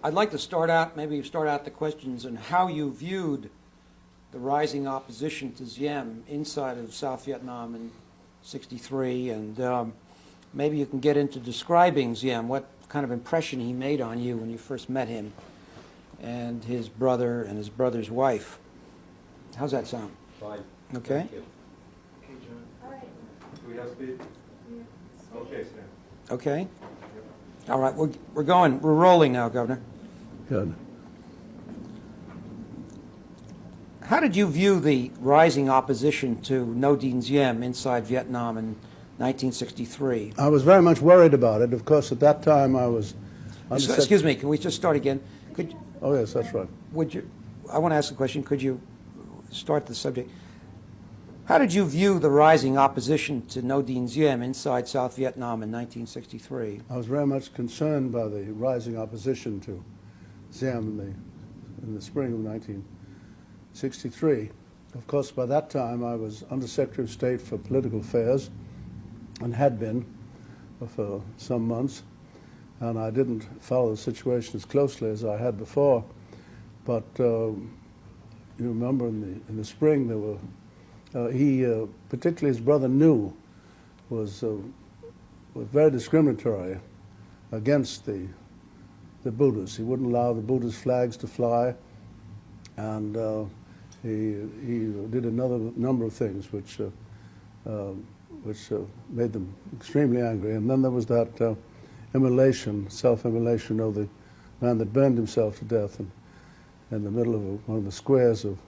I'd like to start out, maybe start out the questions on how you viewed the rising opposition to Diem inside of South Vietnam in '63, and maybe you can get into describing Diem, what kind of impression he made on you when you first met him, and his brother and his brother's wife. How's that sound? Fine. Okay. Thank you. Okay, John. All right. Do we have speed? Okay, Stan. Okay. All right, we're going. We're rolling now, Governor. Good. How did you view the rising opposition to No Dinh Diem inside Vietnam in 1963? I was very much worried about it. Of course, at that time I was... Excuse me, can we just start again? Oh, yes, that's right. I want to ask a question. Could you start the subject? How did you view the rising opposition to No Dinh Diem inside South Vietnam in 1963? I was very much concerned by the rising opposition to Diem in the spring of 1963. Of course, by that time I was Under Secretary of State for Political Affairs and had been for some months, and I didn't follow the situation as closely as I had before. But you remember in the spring there were particularly his brother New was very discriminatory against the Buddhists. He wouldn't allow the Buddhist flags to fly, and he did another number of things which made them extremely angry. And then there was that immolation, self-immolation of the man that burned himself to death in the middle of one of the squares of,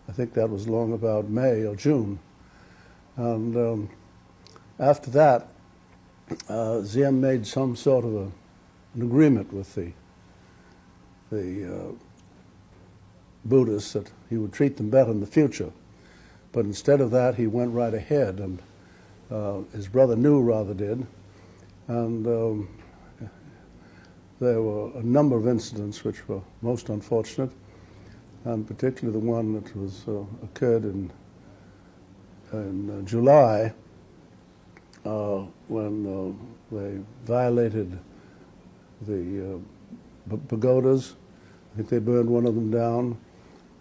I think that was long about May or June. And after that, Diem made some sort of an agreement with the Buddhists that he would treat them better in the future. But instead of that, he went right ahead, and his brother New rather did. And there were a number of incidents which were most unfortunate, and particularly the one that was occurred in July when they violated the pagodas. I think they burned one of them down,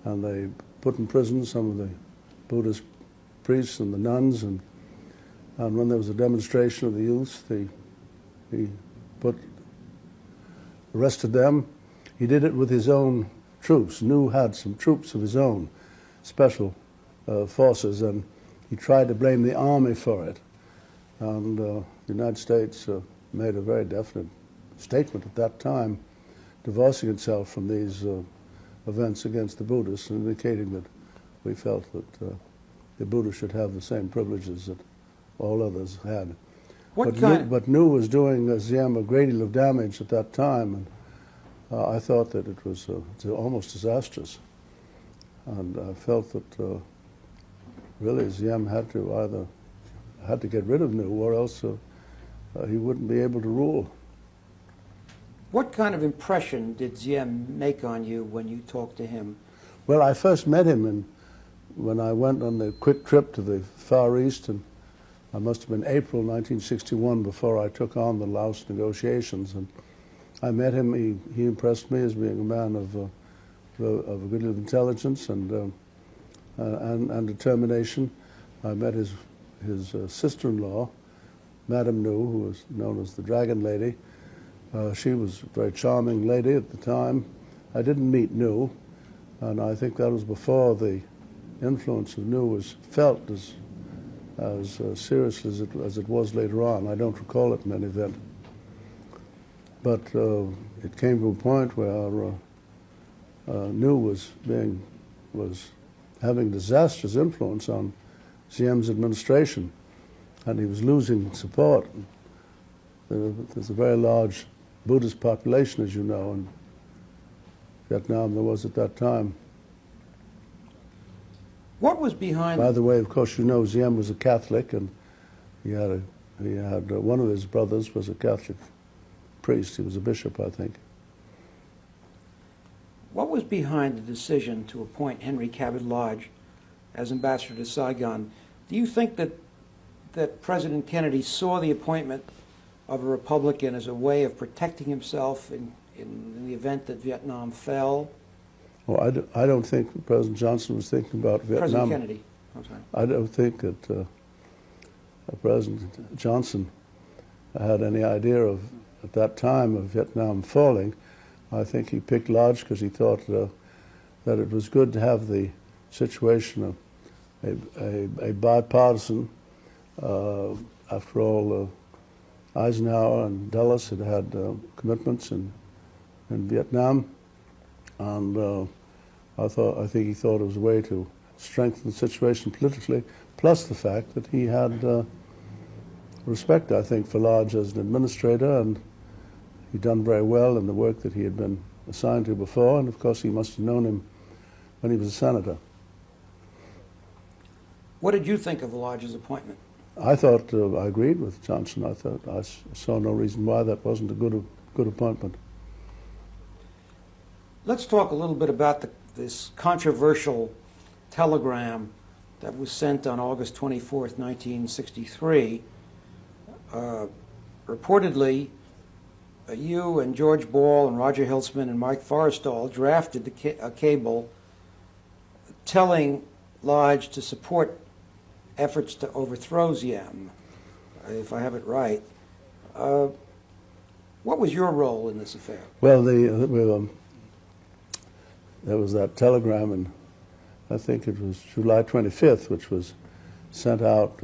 and they put in prison some of the Buddhist priests and the nuns, and when there was a demonstration of the youth, he arrested them. He did it with his own troops. New had some troops of his own, special forces, and he tried to blame the army for it. And the United States made a very definite statement at that time, divorcing itself from these events against the Buddhists, and indicating that we felt that the Buddhists should have the same privileges that all others had. But New was doing Diem a great deal of damage at that time, and I thought that it was almost disastrous. And I felt that really Diem had to get rid of New, or else he wouldn't be able to rule. What kind of impression did Diem make on you when you talked to him? Well, I first met him when I went on the quick trip to the Far East, and I must have been April 1961 before I took on the Laos negotiations. And I met him. He impressed me as being a man of a good deal of intelligence and determination. I met his sister-in-law, Madame New, who was known as the Dragon Lady. She was a very charming lady at the time. I didn't meet New, and I think that was before the influence of New was felt as seriously as it was later on. I don't recall it in any event. But it came to a point where New was having disastrous influence on Diem's administration, and he was losing support. There's a very large Buddhist population, as you know, in Vietnam. There was at that time. What was behind? By the way, of course, you know, Diem was a Catholic, and he had one of his brothers was a Catholic priest. He was a bishop, I think. What was behind the decision to appoint Henry Cabot Lodge as ambassador to Saigon? Do you think that President Kennedy saw the appointment of a Republican as a way of protecting himself in the event that Vietnam fell? Well, I don't think President Johnson was thinking about Vietnam. President Kennedy, I'm sorry. I don't think that President Johnson had any idea of, at that time, of Vietnam falling. I think he picked Lodge because he thought that it was good to have the situation of a bipartisan. After all, Eisenhower and Dulles had had commitments in Vietnam, and I think he thought it was a way to strengthen the situation politically, plus the fact that he had respect, I think, for Lodge as an administrator, and he'd done very well in the work that he had been assigned to before, and of course he must have known him when he was a senator. What did you think of Lodge's appointment? I thought I agreed with Johnson. I thought I saw no reason why that wasn't a good appointment. Let's talk a little bit about this controversial telegram that was sent on August 24th, 1963. Reportedly, you and George Ball and Roger Hilsman and Mike Forrestal drafted a cable telling Lodge to support efforts to overthrow Diem, if I have it right. What was your role in this affair? Well, there was that telegram, and I think it was July 25th, which was sent out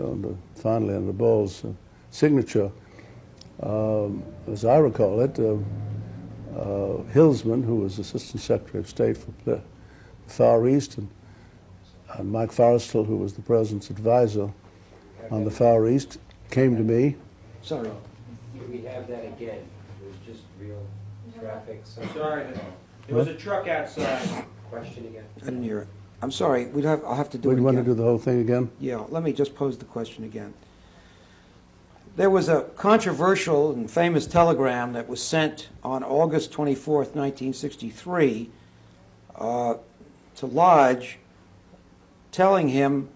finally under Ball's signature. As I recall it, Hilsman, who was Assistant Secretary of State for the Far East, and Mike Forrestal, who was the President's advisor on the Far East, came to me. Sorry. We have that again. It was just real traffic. Sorry, there was a truck outside. Question again. I didn't hear it. I'm sorry. I'll have to do it Do again. you want to do the whole thing again? Yeah, let me just pose the question again. There was a controversial and famous telegram that was sent on August 24th, 1963, to Lodge, telling him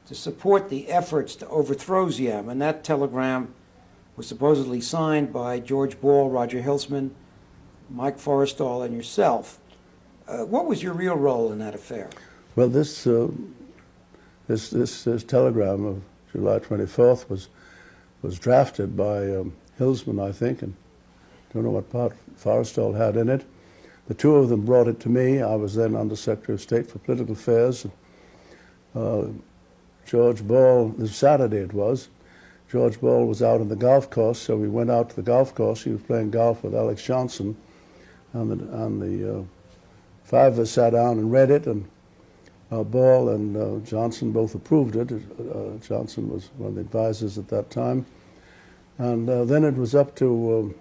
to support the efforts to overthrow Diem, and that telegram was supposedly signed by George Ball, Roger Hilsman, Mike Forrestal, and yourself. What was your real role in that affair? Well, this telegram of July 24th was drafted by Hilsman, I think, and I don't know what part Forrestal had in it. The two of them brought it to me. I was then Under Secretary of State for Political Affairs. George Ball, this Saturday it was, George Ball was out on the golf course, so we went out to the golf course. He was playing golf with Alex Johnson, and the five of us sat down and read it, and Ball and Johnson both approved it. Johnson was one of the advisors at that time, and then it was up to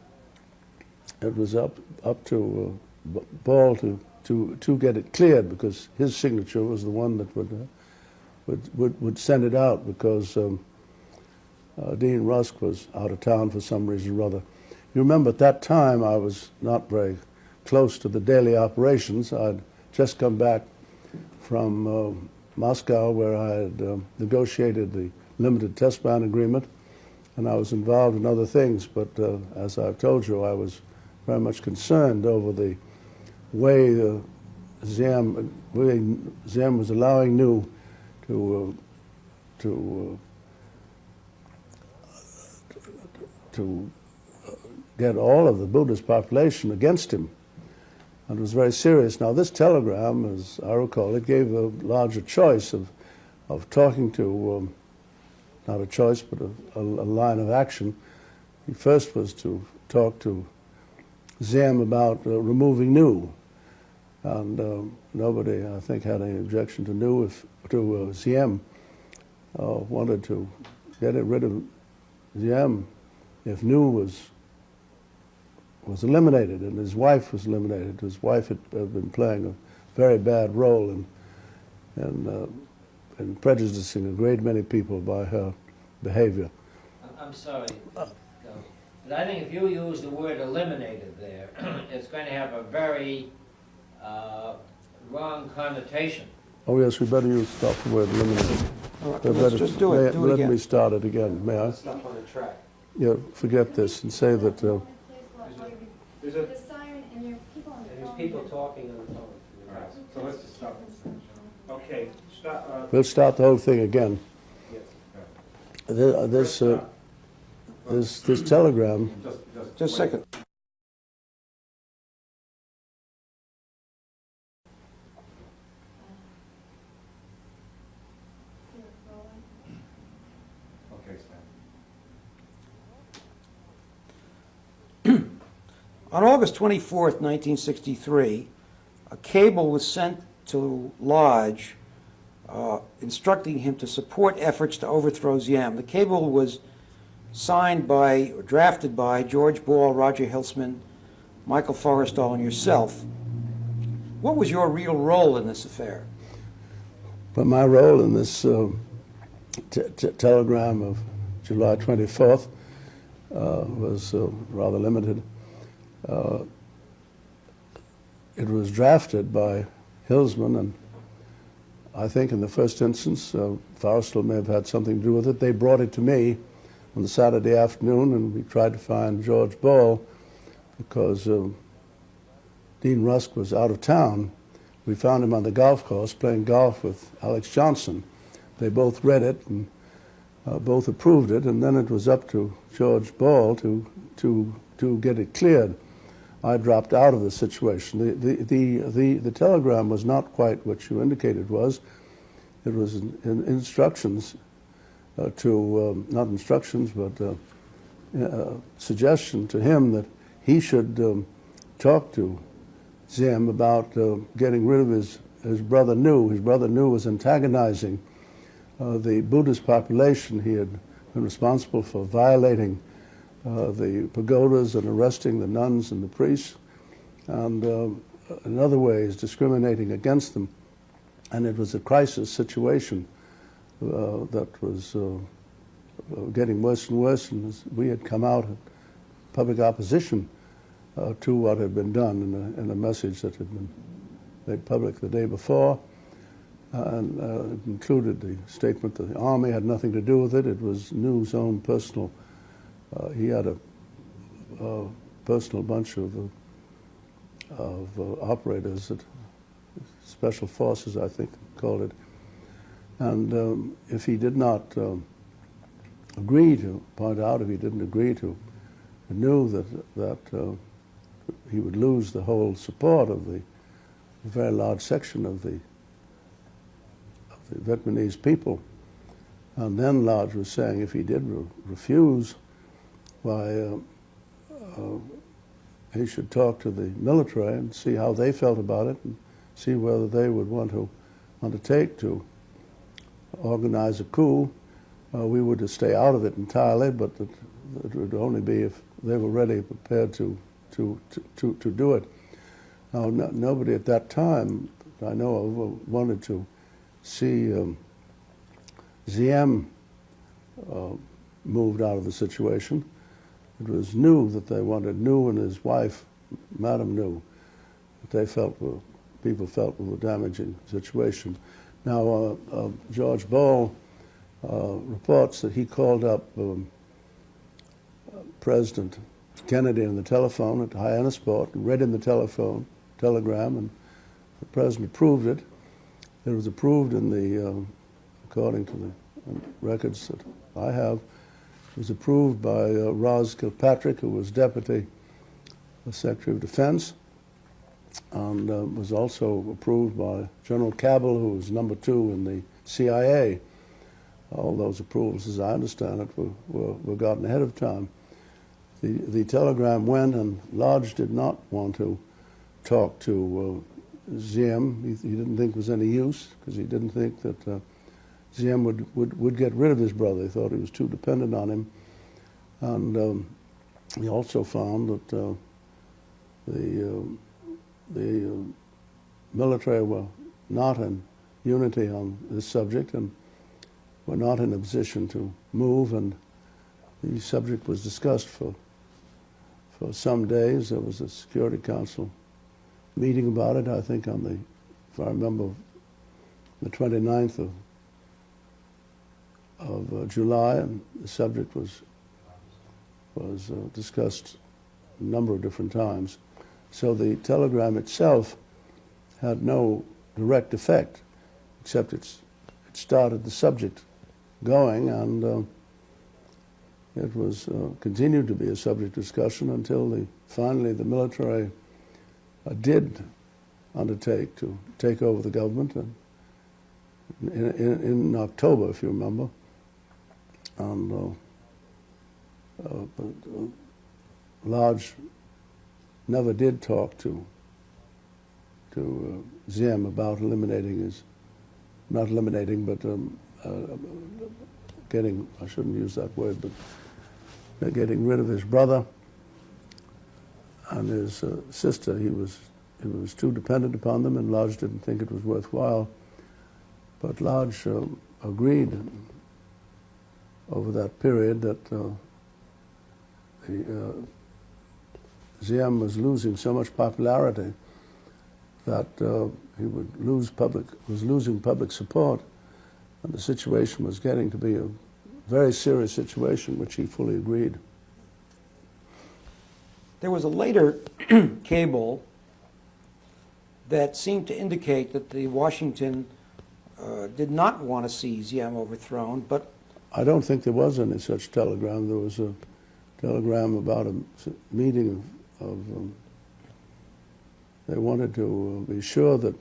Ball to get it cleared, because his signature was the one that would send it out, because Dean Rusk was out of town for some reason or other. You remember at that time I was not very close to the daily operations. I'd just come back from Moscow, where I had negotiated the limited test ban agreement, and I was involved in other things, but as I've told you, I was very much concerned over the way Diem was allowing New to get all of the Buddhist population against him. And it was very serious. Now, this telegram, as I recall, it gave a larger choice of talking to, not a choice, but a line of action. He first was to talk to Diem about removing New. And nobody, I think, had any objection to Diem wanted to get rid of Diem if New was eliminated, and his wife was eliminated. His wife had been playing a very bad role in prejudicing a great many people by her behavior. I'm sorry, but I think if you use the word eliminated there, it's going to have a very wrong connotation. Oh yes, we better stop the word eliminated. All right, let's just do it. Do it Let again. me start it again, may I? Stop on the track. Yeah, forget this and say that There's a, The siren in people talking on the phone. All right, so let's just stop. Okay, stop. We'll start the whole thing again. Yes. This telegram, Just a second. Okay, Stan. On August 24th, 1963, a cable was sent to Lodge instructing him to support efforts to overthrow Ziem. The cable was signed by, or drafted by, George Ball, Roger Hilsman, Michael Forrestal, and yourself. What was your real role in this affair? but my role in this telegram of July 24th was rather limited. It was drafted by Hilsman, and I think in the first instance, Forrestal may have had something to do with it. They brought it to me on the Saturday afternoon, and we tried to find George Ball because Dean Rusk was out of town. We found him on the golf course playing golf with Alex Johnson. They both read it and both approved it, and then it was up to George Ball to get it cleared. I dropped out of the situation. The telegram was not quite what you indicated it was. It was instructions not instructions, but suggestion to him that he should talk to Ziem about getting rid of his brother Nu. His brother Nu was antagonizing the Buddhist population. He had been responsible for violating the pagodas and arresting the nuns and the priests, and in other ways discriminating against them. And it was a crisis situation that was getting worse and worse, and we had come out in public opposition to what had been done in a message that had been made public the day before, and it included the statement that the Army had nothing to do with it. It was Nu's own personal. He had a personal bunch of operators, that special forces, I think, called it. And if he did not agree to point out, if he didn't agree to, he knew that he would lose the whole support of the very large section of the Vietnamese people. And then Lodge was saying if he did refuse, why, he should talk to the military and see how they felt about it, and see whether they would want to undertake to organize a coup. We were to stay out of it entirely, but it would only be if they were ready, prepared to do it. Now, nobody at that time I know of wanted to see Ziem moved out of the situation. It was Nu that they wanted, Nu and his wife, Madame Nu, that they felt people felt were a damaging situation. Now, George Ball reports that he called up President Kennedy on the telephone at Hyannisport and read him the telegram, and the president approved it. It was approved in the, according to the records that I have, it was approved by Ross Kilpatrick, who was Deputy Secretary of Defense, and was also approved by General Cabell, who was number 2 in the CIA. All those approvals, as I understand it, were gotten ahead of time. The telegram went, and Lodge did not want to talk to Ziem. He didn't think there was any use, because he didn't think that Ziem would get rid of his brother. He thought he was too dependent on him. And he also found that the military were not in unity on this subject and were not in a position to move, and the subject was discussed for some days. There was a Security Council meeting about it, I think on the, if I remember, the 29th of July, and the subject was discussed a number of different times. So the telegram itself had no direct effect, except it started the subject going, and it was continued to be a subject discussion until finally the military did undertake to take over the government in October, if you remember. And Lodge never did talk to Ziem about eliminating his, not eliminating, but getting, I shouldn't use that word, but getting rid of his brother and his sister. He was too dependent upon them, and Lodge didn't think it was worthwhile. But Lodge agreed over that period that Ziem was losing so much popularity that he was losing public support, and the situation was getting to be a very serious situation, which he fully agreed. There was a later cable that seemed to indicate that the Washington did not want to see Ziem overthrown, but I don't think there was any such telegram. There was a telegram about a meeting of they wanted to be sure that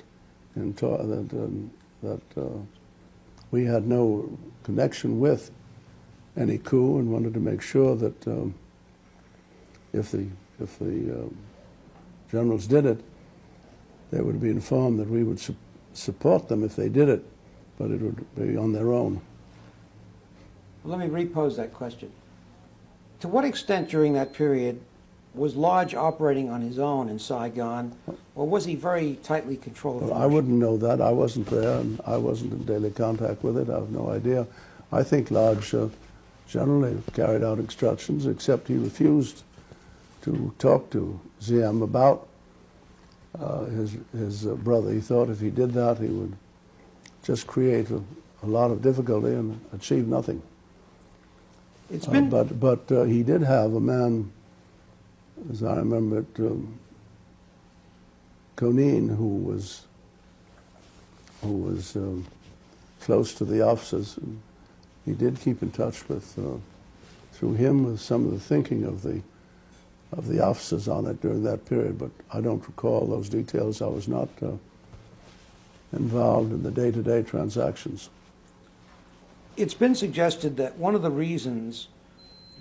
we had no connection with any coup, and wanted to make sure that if the generals did it, they would be informed that we would support them if they did it, but it would be on their own. let me repose that question. To what extent during that period was Lodge operating on his own in Saigon, or was he very tightly controlled? Well, I wouldn't know that. I wasn't there, and I wasn't in daily contact with it. I have no idea. I think Lodge generally carried out instructions, except he refused to talk to Ziem about his brother. He thought if he did that, he would just create a lot of difficulty and achieve nothing. It's been But he did have a man, as I remember it, Conin, who was close to the officers. And he did keep in touch with, through him, with some of the thinking of the officers on it during that period. But I don't recall those details. I was not involved in the day-to-day transactions. It's been suggested that one of the reasons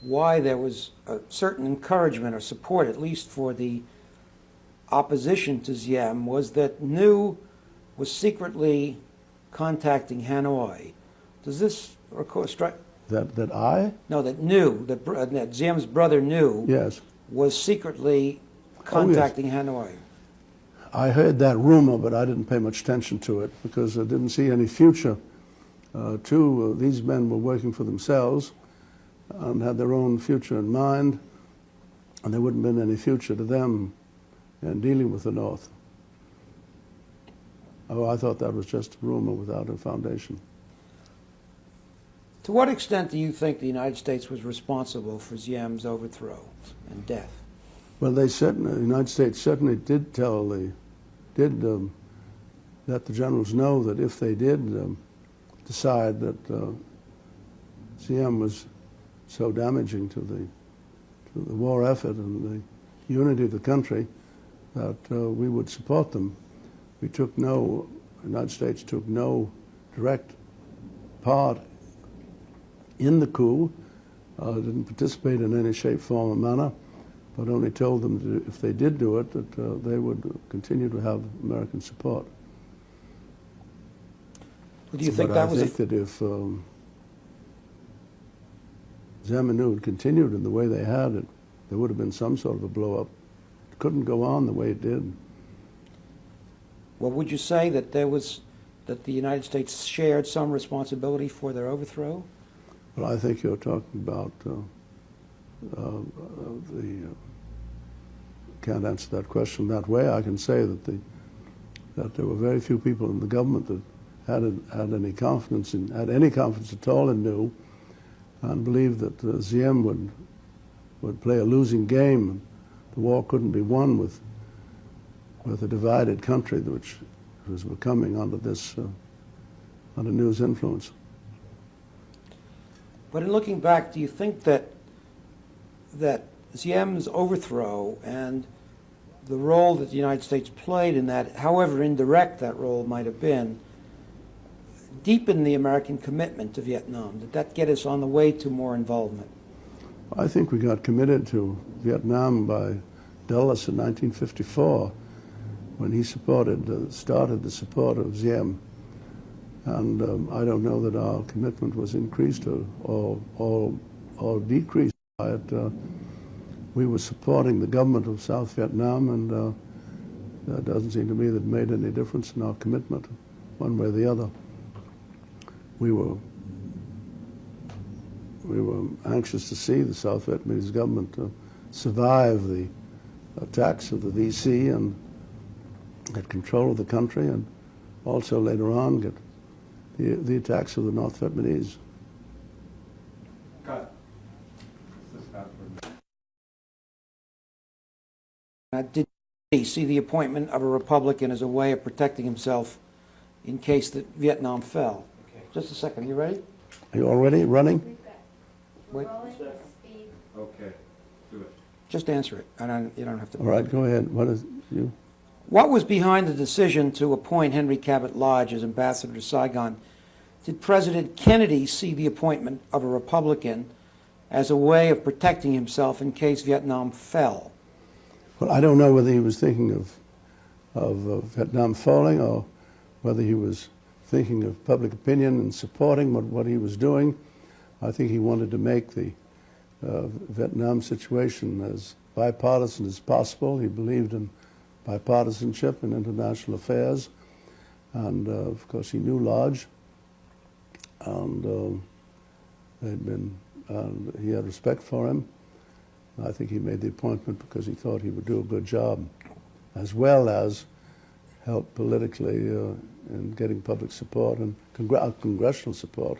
why there was a certain encouragement or support, at least for the opposition to Ziem, was that New was secretly contacting Hanoi. Does this strike? That I? No, that New, that Ziem's brother New, Yes. was secretly contacting Hanoi. I heard that rumor, but I didn't pay much attention to it because I didn't see any future. These men were working for themselves and had their own future in mind, and there wouldn't have been any future to them in dealing with the North. Oh, I thought that was just a rumor without a foundation. To what extent do you think the United States was responsible for Ziem's overthrow and death? Well, the United States certainly did let the generals know that if they did decide that Ziem was so damaging to the war effort and the unity of the country, that we would support them. The United States took no direct part in the coup, didn't participate in any shape, form, or manner, but only told them that if they did do it, that they would continue to have American support. Do you think that was? I think that if Ziem and New had continued in the way they had it, there would have been some sort of a blow-up. It couldn't go on the way it did. Well, would you say that that the United States shared some responsibility for their overthrow? But I think you're talking about can't answer that question that way. I can say that there were very few people in the government that had any confidence at all in New, and believed that Ziem would play a losing game. The war couldn't be won with with a divided country which was becoming under this under news influence. But in looking back, do you think that Ziem's overthrow and the role that the United States played in that, however indirect that role might have been, deepened the American commitment to Vietnam? Did that get us on the way to more involvement? I think we got committed to Vietnam by Dulles in 1954 when he started the support of Diem. And I don't know that our commitment was increased or decreased by it. We were supporting the government of South Vietnam, and that doesn't seem to me that it made any difference in our commitment, one way or the other. We were anxious to see the South Vietnamese government survive the attacks of the VC and get control of the country, and also later on get the attacks of the North Vietnamese. Cut. Did he see the appointment of a Republican as a way of protecting himself in case that Vietnam fell? Okay. Just a second, you ready? Are you already running? Wait. Okay, do it. Just answer it. You don't have to. All right, go ahead. What is you? What was behind the decision to appoint Henry Cabot Lodge as ambassador to Saigon? Did President Kennedy see the appointment of a Republican as a way of protecting himself in case Vietnam fell? Well, I don't know whether he was thinking of Vietnam falling or whether he was thinking of public opinion and supporting what he was doing. I think he wanted to make the Vietnam situation as bipartisan as possible. He believed in bipartisanship in international affairs, and of course he knew Lodge, and he had respect for him. I think he made the appointment because he thought he would do a good job, as well as help politically in getting public support and congressional support.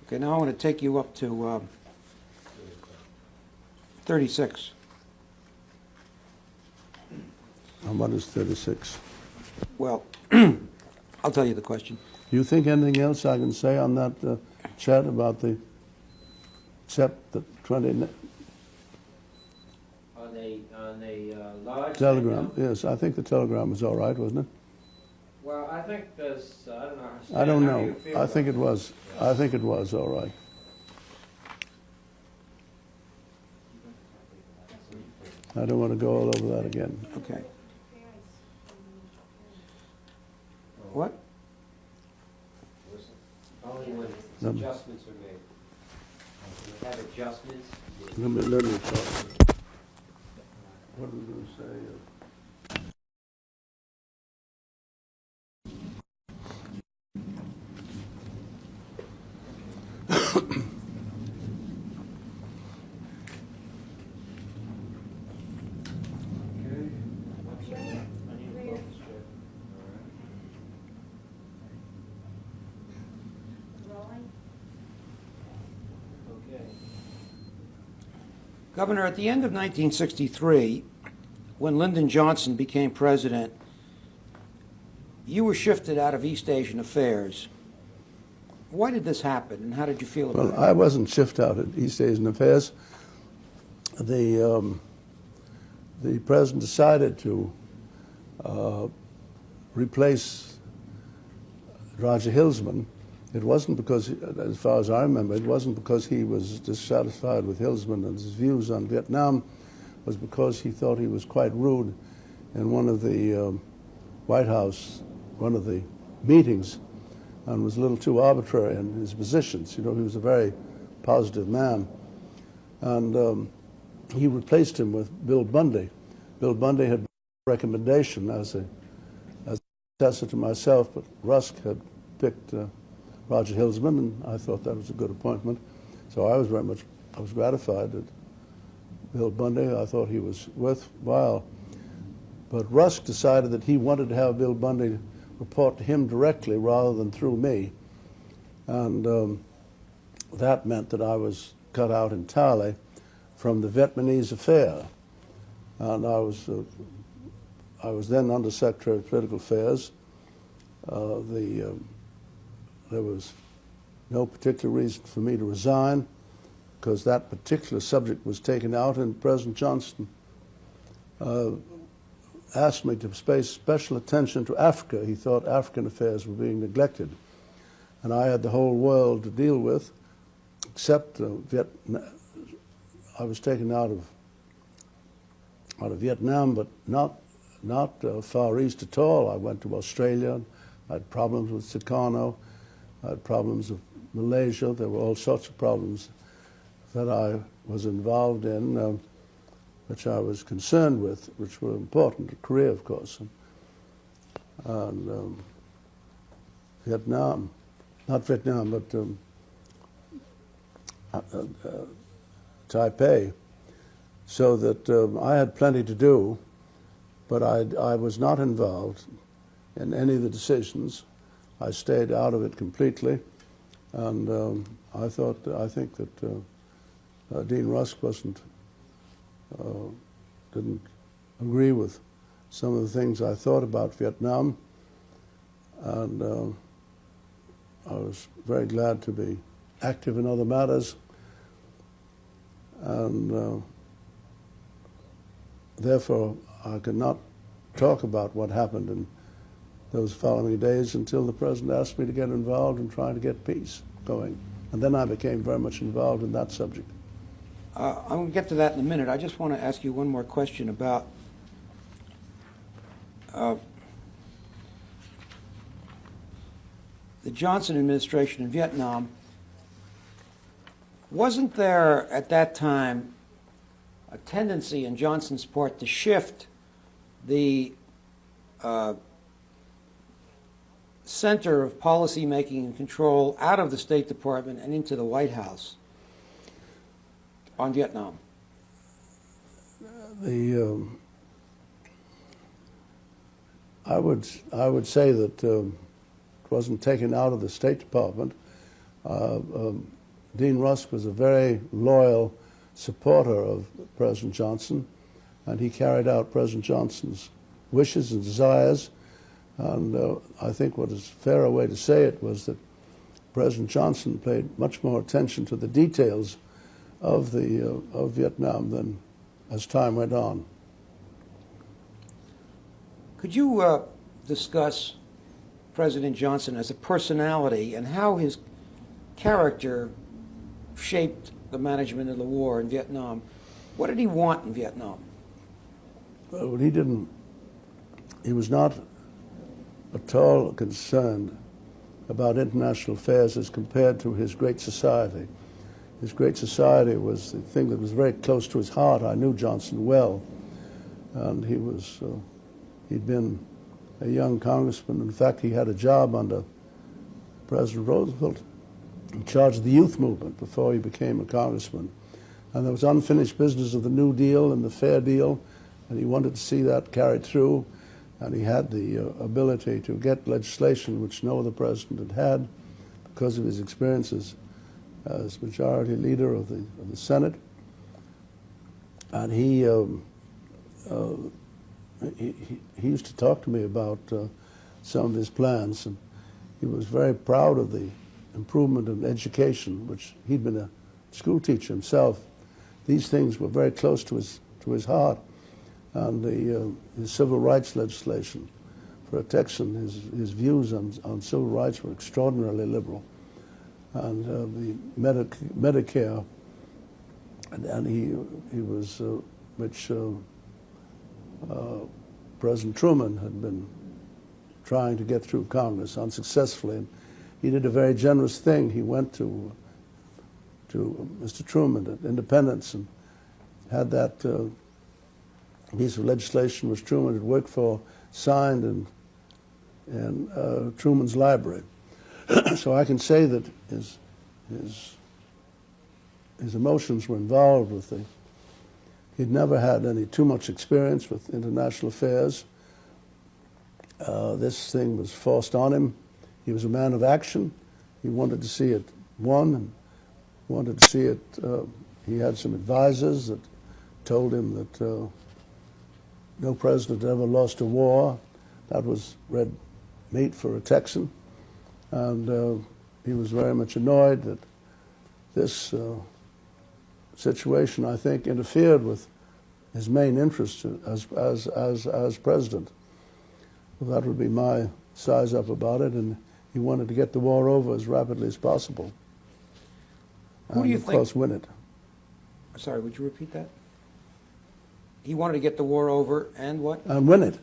Okay, now I want to take you up to 36. And what is 36? Well, I'll tell you the question. Do you think anything else I can say on that chat about the, except the 20 On the Lodge? telegram? thing now? Yes, I think the telegram was all right, wasn't it? Well, I think there's, I don't know. Stan, I don't how do know. you feel I think it about was. I think it was all right. I don't want to go all over that again. Okay. What? Only when Let me- adjustments are made. When we have adjustments, Let me talk. What was I going to say? okay. Governor, at the end of 1963, when Lyndon Johnson became president, you were shifted out of East Asian affairs. Why did this happen, and how did you feel about Well, I wasn't shipped out at East Asian Affairs. The president decided to replace Roger Hilsman. It wasn't because, as far as I remember, it wasn't because he was dissatisfied with Hilsman and his views on Vietnam. It was because he thought he was quite rude in one of the White House, one of the meetings, and was a little too arbitrary in his positions. You know, he was a very positive man. And he replaced him with Bill Bundy. Bill Bundy had a recommendation as a successor to myself, but Rusk had picked Roger Hilsman, and I thought that was a good appointment. So I was gratified that Bill Bundy, I thought he was worthwhile. But Rusk decided that he wanted to have Bill Bundy report to him directly rather than through me. And that meant that I was cut out entirely from the Vietnamese affair. and I was then Under Secretary of Political Affairs. There was no particular reason for me to resign because that particular subject was taken out, and President Johnson asked me to pay special attention to Africa. He thought African affairs were being neglected, and I had the whole world to deal with, except Vietnam. I was taken out of Vietnam, but not Far East at all. I went to Australia. I had problems with Stan Karnow. I had problems with Malaysia. There were all sorts of problems that I was involved in, which I was concerned with, which were important to Korea, of course. And Vietnam, not Vietnam, but Taipei. So that I had plenty to do, but I was not involved in any of the decisions. I stayed out of it completely, and I think that Dean Rusk didn't agree with some of the things I thought about Vietnam, and I was very glad to be active in other matters, and therefore I could not talk about what happened in those following days until the President asked me to get involved in trying to get peace going. And then I became very much involved in that subject. I'm going to get to that in a minute. I just want to ask you one more question about the Johnson administration in Vietnam. Wasn't there at that time a tendency in Johnson's part to shift the center of policy making and control out of the State Department and into the White House on Vietnam? I would say that it wasn't taken out of the State Department. Dean Rusk was a very loyal supporter of President Johnson, and he carried out President Johnson's wishes and desires. And I think what is a fairer way to say it was that President Johnson paid much more attention to the details of Vietnam than as time went on. Could you discuss President Johnson as a personality and how his character shaped the management of the war in Vietnam? What did he want in Vietnam? Well, he was not at all concerned about international affairs as compared to his Great Society. His Great Society was the thing that was very close to his heart. I knew Johnson well, and he'd been a young congressman. In fact, he had a job under President Roosevelt in charge of the youth movement before he became a congressman. And there was unfinished business of the New Deal and the Fair Deal, and he wanted to see that carried through. And he had the ability to get legislation which no other president had because of his experiences as majority leader of the Senate. And he used to talk to me about some of his plans, and he was very proud of the improvement in education, which he'd been a school teacher himself. These things were very close to his heart. And his civil rights legislation, for a Texan, his views on civil rights were extraordinarily liberal. And the Medicare, and he was, which President Truman had been trying to get through Congress unsuccessfully. And he did a very generous thing. He went to Mr. Truman at Independence and had that piece of legislation which Truman had worked for signed in Truman's library. So I can say that his emotions were involved with he'd never had too much experience with international affairs. This thing was forced on him. He was a man of action. He wanted to see it won, and wanted to see it. He had some advisors that told him that no president ever lost a war. That was red meat for a Texan. And he was very much annoyed that this situation, I think, interfered with his main interest as president. Well, that would be my size up about it, and he wanted to get the war over as rapidly as possible. Who do you of think- course, win it. Sorry, would you repeat that? He wanted to get the war over and what? And win it.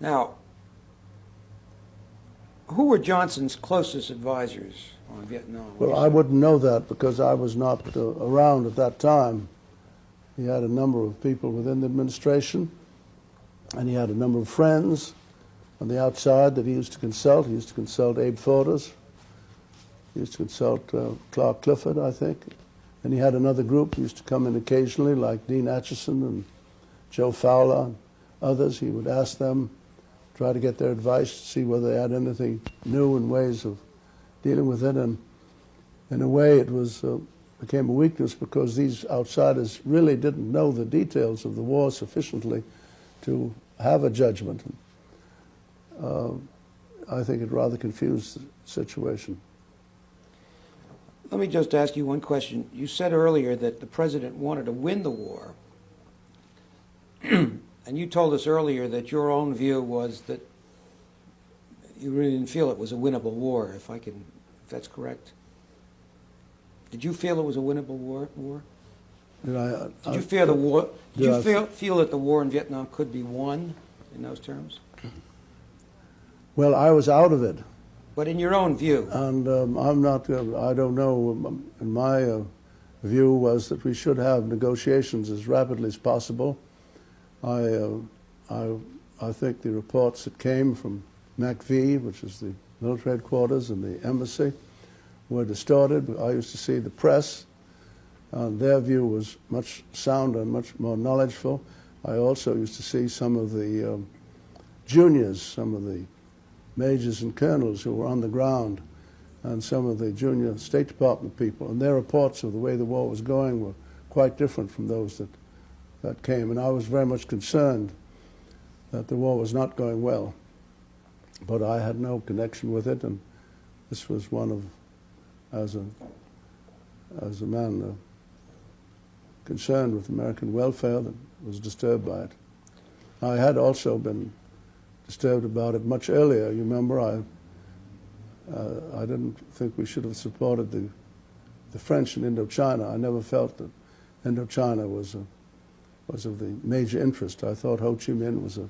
Now, who were Johnson's closest advisors on Vietnam? Well, I wouldn't know that because I was not around at that time. He had a number of people within the administration, and he had a number of friends on the outside that he used to consult. He used to consult Abe Fortas. He used to consult Clark Clifford, I think. And he had another group who used to come in occasionally, like Dean Acheson and Joe Fowler and others. He would ask them, try to get their advice to see whether they had anything new and ways of dealing with it. And in a way, it was became a weakness because these outsiders really didn't know the details of the war sufficiently to have a judgment. I think it rather confused the situation. Let me just ask you one question. You said earlier that the president wanted to win the war. And you told us earlier that your own view was that you really didn't feel it was a winnable war, if that's correct. Did you feel it was a winnable war? Did you feel the war? Did you feel that the war in Vietnam could be won in those terms? Well, I was out of it. But in your own view? And I'm not, I don't know, in my view was that we should have negotiations as rapidly as possible. I think the reports that came from MACV, which is the military headquarters, and the embassy, were distorted. I used to see the press, and their view was much sounder and much more knowledgeable. I also used to see some of the juniors, some of the majors and colonels who were on the ground, and some of the junior State Department people, and their reports of the way the war was going were quite different from those that came. And I was very much concerned that the war was not going well. But I had no connection with it, and this was one of, as a man concerned with American welfare, that was disturbed by it. I had also been disturbed about it much earlier. You remember, I didn't think we should have supported the French in Indochina. I never felt that Indochina was of the major interest. I thought Ho Chi Minh was a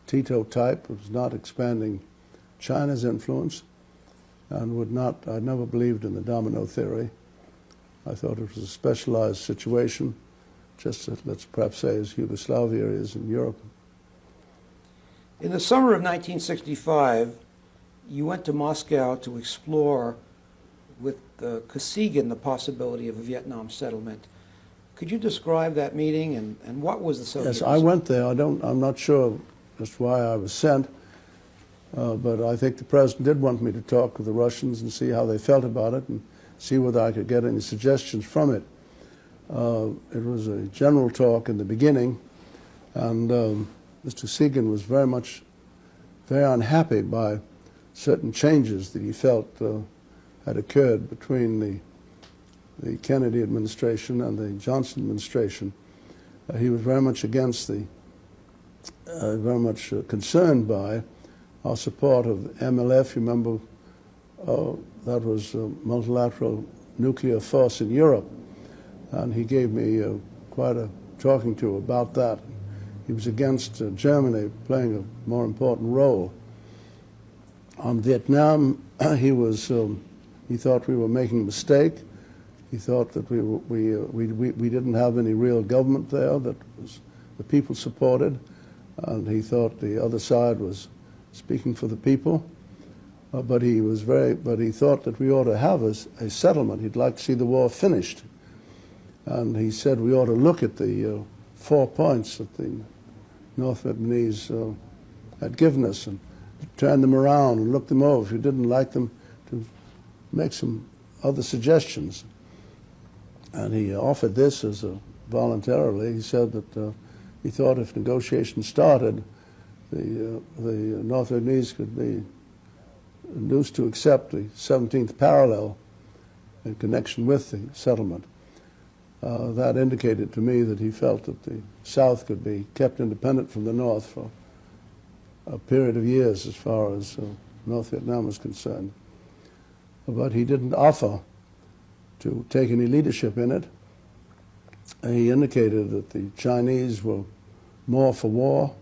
Tito type, was not expanding China's influence, and would not. I never believed in the domino theory. I thought it was a specialized situation, just as, let's perhaps say, as Yugoslavia is in Europe. In the summer of 1965, you went to Moscow to explore with Kosygin the possibility of a Vietnam settlement. Could you describe that meeting and what was the Soviet Yes, I went there. I'm not sure just why I was sent, but I think the president did want me to talk with the Russians and see how they felt about it and see whether I could get any suggestions from it. It was a general talk in the beginning, and Mr. Kosygin was very unhappy by certain changes that he felt had occurred between the Kennedy administration and the Johnson administration. He was very much against very much concerned by our support of MLF. You remember, that was a multilateral nuclear force in Europe, and he gave me quite a talking to about that. He was against Germany playing a more important role. On Vietnam, he thought we were making a mistake. He thought that we didn't have any real government there that was the people supported, and he thought the other side was speaking for the people. But he thought that we ought to have a settlement. He'd like to see the war finished, and he said we ought to look at the 4 points that the North Vietnamese had given us and turn them around and look them over. If you didn't like them, to make some other suggestions. And he offered this as voluntarily. He said that he thought if negotiations started, the North Vietnamese could be induced to accept the 17th parallel in connection with the settlement. That indicated to me that he felt that the South could be kept independent from the North for a period of years as far as North Vietnam was concerned. But he didn't offer to take any leadership in it. He indicated that the Chinese were more for war,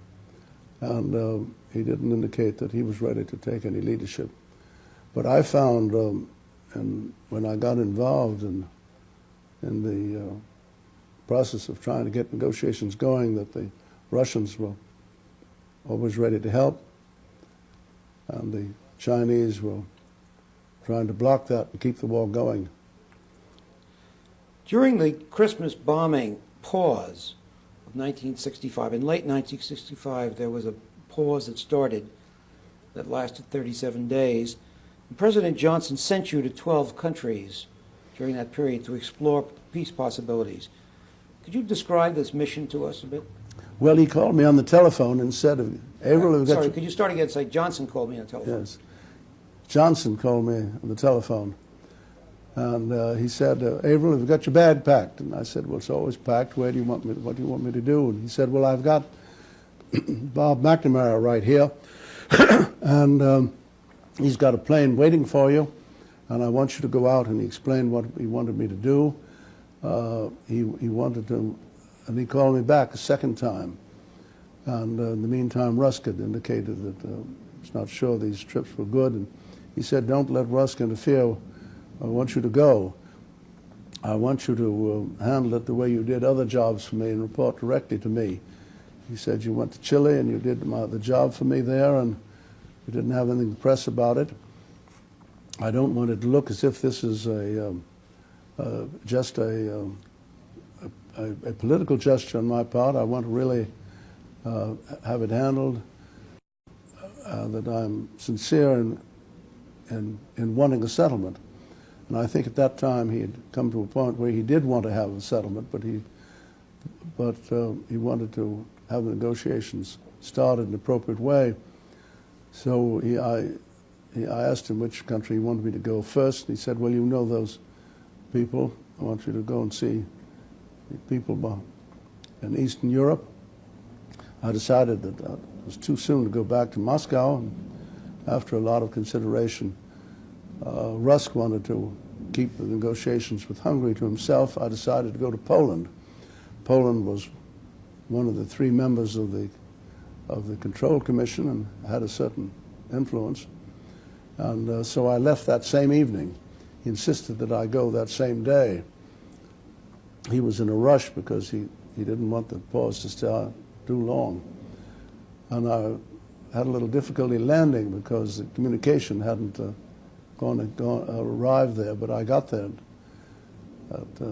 and he didn't indicate that he was ready to take any leadership. But I found, and when I got involved in the process of trying to get negotiations going, that the Russians were always ready to help, and the Chinese were trying to block that and keep the war going. During the Christmas bombing pause of 1965, in late 1965, there was a pause that started that lasted 37 days. And President Johnson sent you to 12 countries during that period to explore peace possibilities. Could you describe this mission to us a bit? Well, he called me on the telephone and said, Averell, sorry, could you start again? Say, Johnson called me on the telephone. Yes. Johnson called me on the telephone, and he said, Averell, have you got your bag packed? And I said, well, it's always packed. What do you want me to do? And he said, well, I've got Bob McNamara right here, and he's got a plane waiting for you, and I want you to go out. And he explained what he wanted me to do. He wanted to, and he called me back a second time. And in the meantime, Rusk had indicated that he was not sure these trips were good. And he said, don't let Rusk interfere. I want you to go. I want you to handle it the way you did other jobs for me and report directly to me. He said, you went to Chile and you did the job for me there, and you didn't have anything to press about it. I don't want it to look as if this is just a political gesture on my part. I want to really have it handled that I'm sincere in wanting a settlement. And I think at that time he had come to a point where he did want to have a settlement, but he wanted to have the negotiations started in an appropriate way. So I asked him which country he wanted me to go first, and he said, well, you know those people. I want you to go and see the people in Eastern Europe. I decided that it was too soon to go back to Moscow, and after a lot of consideration, Rusk wanted to keep the negotiations with Hungary to himself. I decided to go to Poland. Poland was one of the three members of the Control Commission and had a certain influence. And so I left that same evening. He insisted that I go that same day. He was in a rush because he didn't want the pause to start too long. And I had a little difficulty landing because the communication hadn't arrived there, but I got there at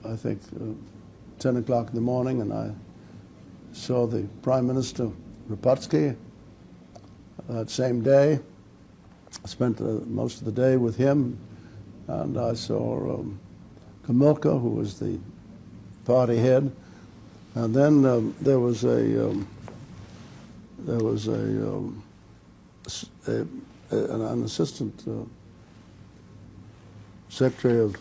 I think 10 o'clock in the morning, and I saw the Prime Minister Rapatsky that same day. I spent most of the day with him, and I saw Kamilka, who was the party head, and then there was an assistant secretary of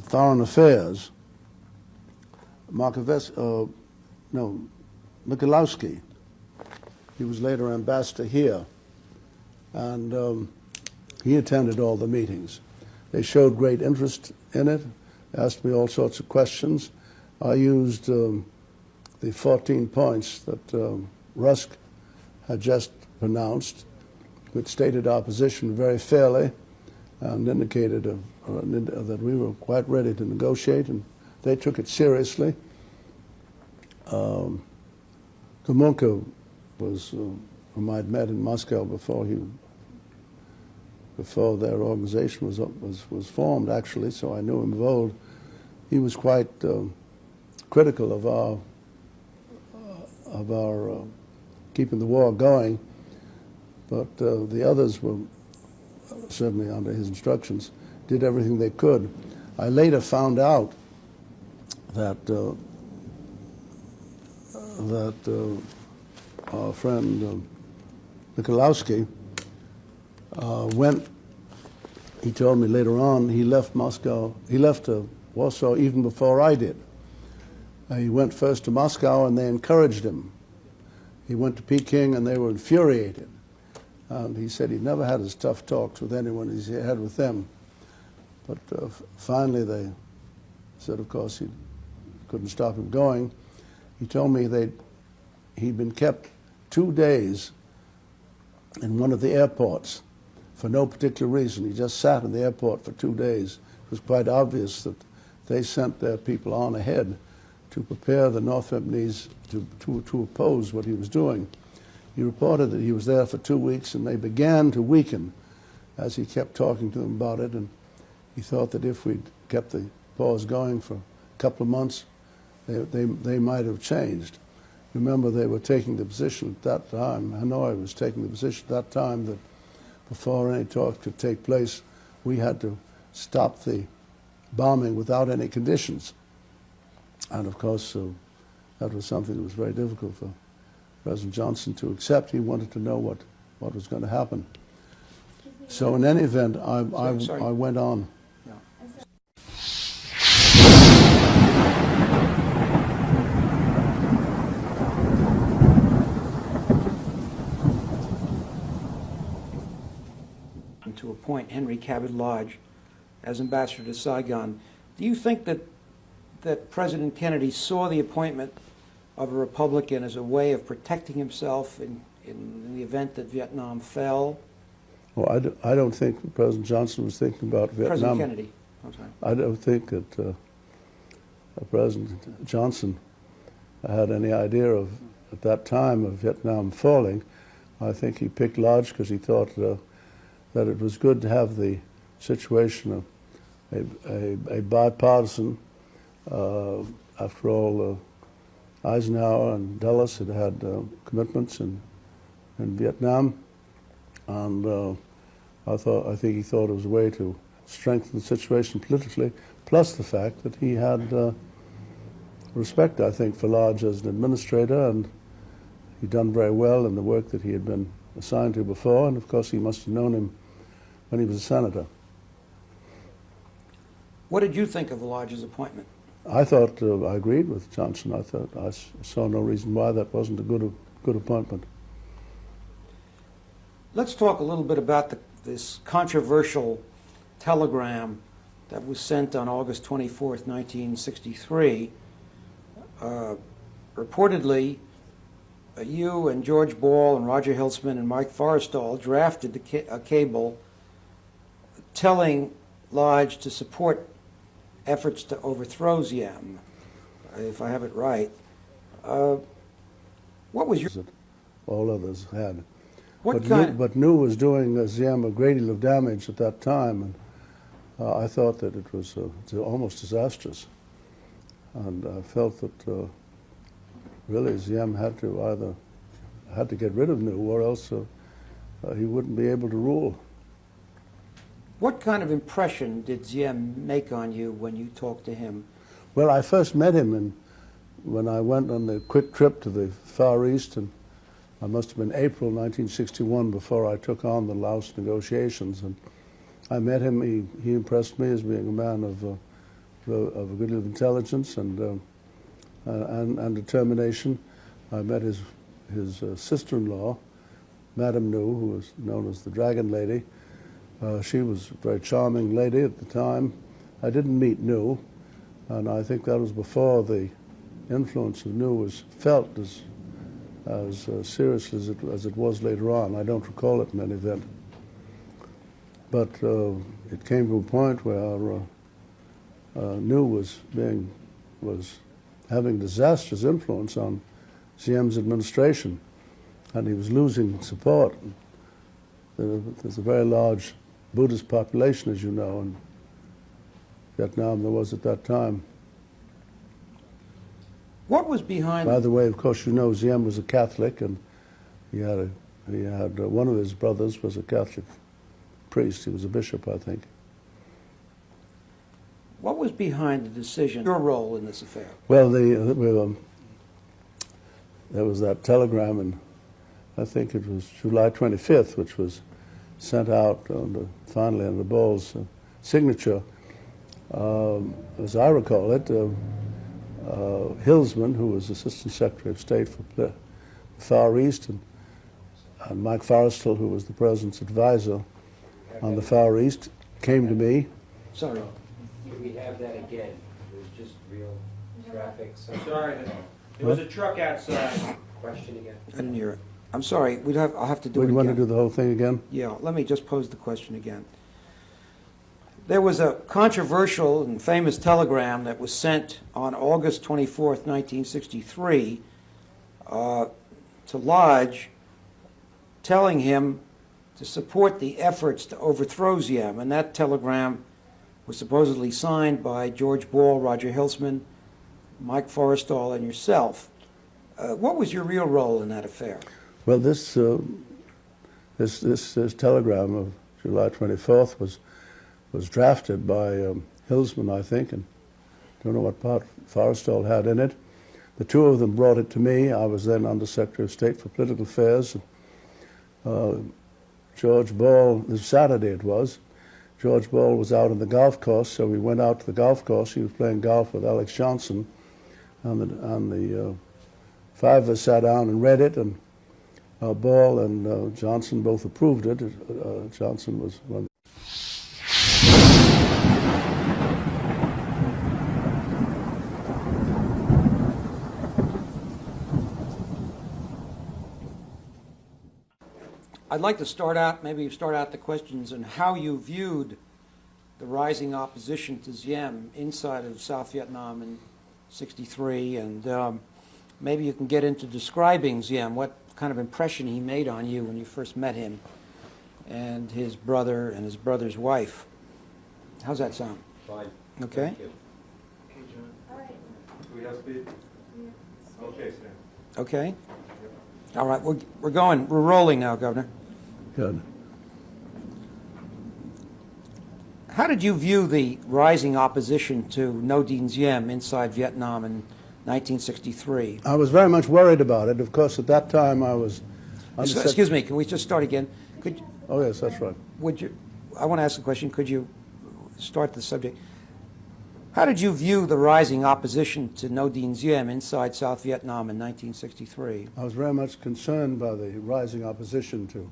Foreign Affairs, Mikulowski. He was later ambassador here, and he attended all the meetings. They showed great interest in it, asked me all sorts of questions. I used the 14 points that Rusk had just pronounced, which stated our position very fairly and indicated that we were quite ready to negotiate, and they took it seriously. Kamilka was whom I'd met in Moscow before their organization was formed, actually, so I knew him of old. He was quite critical of our keeping the war going, but the others were certainly under his instructions, did everything they could. I later found out that our friend Nikolowski went. He told me later on he left Moscow. He left Warsaw even before I did. He went first to Moscow, and they encouraged him. He went to Peking, and they were infuriated. And he said he never had as tough talks with anyone as he had with them. But finally they said, of course, he couldn't stop him going. He told me he'd been kept 2 days in one of the airports for no particular reason. He just sat in the airport for 2 days. It was quite obvious that they sent their people on ahead to prepare the North Vietnamese to oppose what he was doing. He reported that he was there for 2 weeks, and they began to weaken as he kept talking to them about it, and he thought that if we'd kept the pause going for a couple of months, they might have changed. Remember, they were taking the position at that time, Hanoi was taking the position at that time that before any talk could take place, we had to stop the bombing without any conditions. And of course, that was something that was very difficult for President Johnson to accept. He wanted to know what was going to happen. So in any event, I went on. Yeah. To appoint Henry Cabot Lodge as ambassador to Saigon. Do you think that President Kennedy saw the appointment of a Republican as a way of protecting himself in the event that Vietnam fell? Well, I don't think President Johnson was thinking about Vietnam. President Kennedy, I'm sorry. I don't think that President Johnson had any idea of, at that time, of Vietnam falling. I think he picked Lodge because he thought that it was good to have the situation of a bipartisan. After all, Eisenhower and Dulles had commitments in Vietnam, and I think he thought it was a way to strengthen the situation politically, plus the fact that he had respect, I think, for Lodge as an administrator, and he'd done very well in the work that he had been assigned to before, and of course he must have known him when he was a senator. What did you think of Lodge's appointment? I thought I agreed with Johnson. I thought I saw no reason why that wasn't a good appointment. Let's talk a little bit about this controversial telegram that was sent on August 24th, 1963. Reportedly, you and George Ball and Roger Hilsman and Mike Forrestal drafted a cable telling Lodge to support efforts to overthrow Diem, if I have it right. What was your... All others had. What But New was doing Diem a great deal of damage at that time, and I thought that it was almost disastrous. And I felt that really Diem had to get rid of New, or else he wouldn't be able to rule. What kind of impression did Diem make on you when you talked to him? Well, I first met him when I went on the quick trip to the Far East, and I must have been April 1961 before I took on the Laos negotiations. And I met him. He impressed me as being a man of a good deal of intelligence and determination. I met his sister-in-law, Madame New, who was known as the Dragon Lady. She was a very charming lady at the time. I didn't meet New, and I think that was before the influence of New was felt as seriously as it was later on. I don't recall it in any event. But it came to a point where New was having disastrous influence on Diem's administration, and he was losing support. There's a very large Buddhist population, as you know, in Vietnam. There was at that time. What was behind... By the way, of course, you know, Diem was a Catholic, and he had one of his brothers was a Catholic priest. He was a bishop, I think. What was behind the decision, your role in this affair? Well, there was that telegram, and I think it was July 25th, which was sent out finally under Ball's signature. As I recall it, Hillsman, who was Assistant Secretary of State for the Far East, and Mike Forrestal, who was the President's advisor on the Far East, came to me. Sorry. Can we have that again? It was just real traffic. Sorry, there was a truck outside. Question again. I didn't hear it. I'm sorry. I'll have to do it Would you again. want to do the whole thing again? Yeah, let me just pose the question again. There was a controversial and famous telegram that was sent on August 24th, 1963, to Lodge, telling him to support the efforts to overthrow Ziem, and that telegram was supposedly signed by George Ball, Roger Hillsman, Mike Forrestal, and yourself. What was your real role in that affair? Well, this telegram of July 24th was drafted by Hillsman, I think, and I don't know what part Forrestal had in it. The two of them brought it to me. I was then Under Secretary of State for Political Affairs. George Ball, this Saturday it was, George Ball was out on the golf course, so we went out to the golf course. He was playing golf with Alex Johnson, and the five of us sat down and read it, and Ball and Johnson both approved it. Johnson was one. I'd like to maybe start out the questions on how you viewed the rising opposition to Ziem inside of South Vietnam in '63, and maybe you can get into describing Ziem, what kind of impression he made on you when you first met him, and his brother and his brother's wife. How's that sound? Fine. Okay. Thank you. Okay, John. All right. Do we have speed? Okay, Stan. Okay? All right, we're rolling now, Governor. Good. How did you view the rising opposition to No Dien Diem inside Vietnam in 1963? I was very much worried about it. Of course, at that time I was... Excuse me, can we just start again? Oh, yes, that's right. I want to ask a question. Could you start the subject? How did you view the rising opposition to No Dien Diem inside South Vietnam in 1963? I was very much concerned by the rising opposition to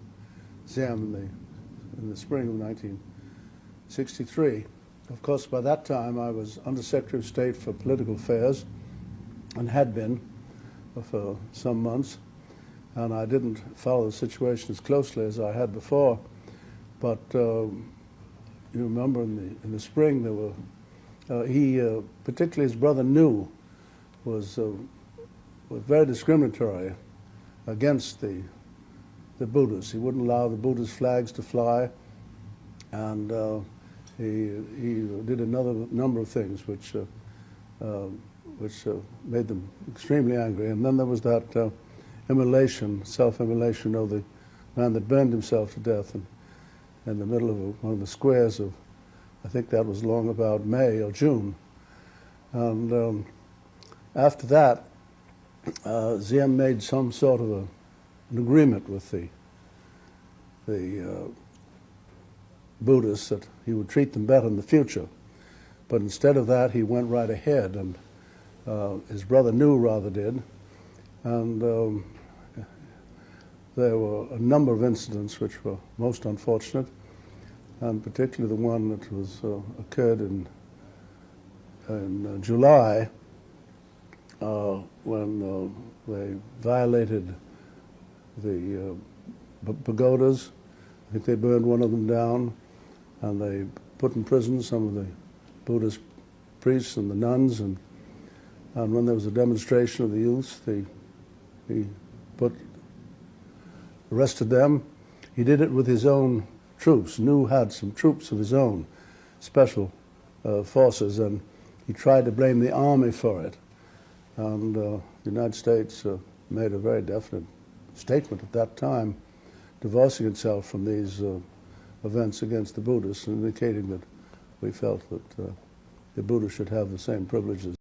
Ziem in the spring of 1963. Of course, by that time I was Under Secretary of State for Political Affairs, and had been for some months, and I didn't follow the situation as closely as I had before. But you remember in the spring there were particularly his brother New was very discriminatory against the Buddhists. He wouldn't allow the Buddhist flags to fly, and he did another number of things which made them extremely angry. And then there was that self-immolation of the man that burned himself to death in the middle of one of the squares of, I think that was long about May or June. And after that, Ziem made some sort of an agreement with the Buddhists that he would treat them better in the future. But instead of that, he went right ahead, and his brother New rather did. And there were a number of incidents which were most unfortunate, and particularly the one that was occurred in July when they violated the pagodas. I think they burned one of them down, and they put in prison some of the Buddhist priests and the nuns, and when there was a demonstration of the youth, he arrested them. He did it with his own troops. New had some troops of his own, special forces, and he tried to blame the army for it. And the United States made a very definite statement at that time, divorcing itself from these events against the Buddhists, and indicating that we felt that the Buddha should have the same privileges.